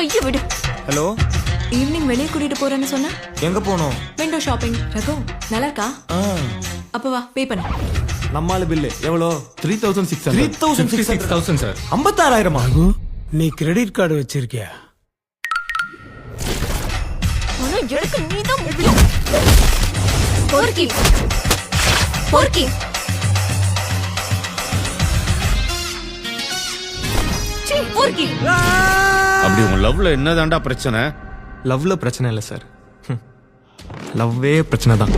கையை விடு. Hello, evening வெளியே கூட்டிட்டு போறேன்னு சொன்ன. எங்க போனோம்? Window shopping. ரகு நல்லா இருக்கா? அப்ப வா, பே பண்ணு. நம்மால பில்லு எவ்வளோ? 3600. 3600 சார். 56,000. நீ கிரெடிட் கார்டு வச்சிருக்கியா? ஆனா எனக்கு நீதான் முக்கியம். பொறுக்கி பொறுக்கி. சீ, பொறுக்கி. அப்படி உங்க லவ்ல என்னதான்டா பிரச்சனை? லவ்ல பிரச்சனை இல்லை சார், லவ்வே பிரச்சனை தான்.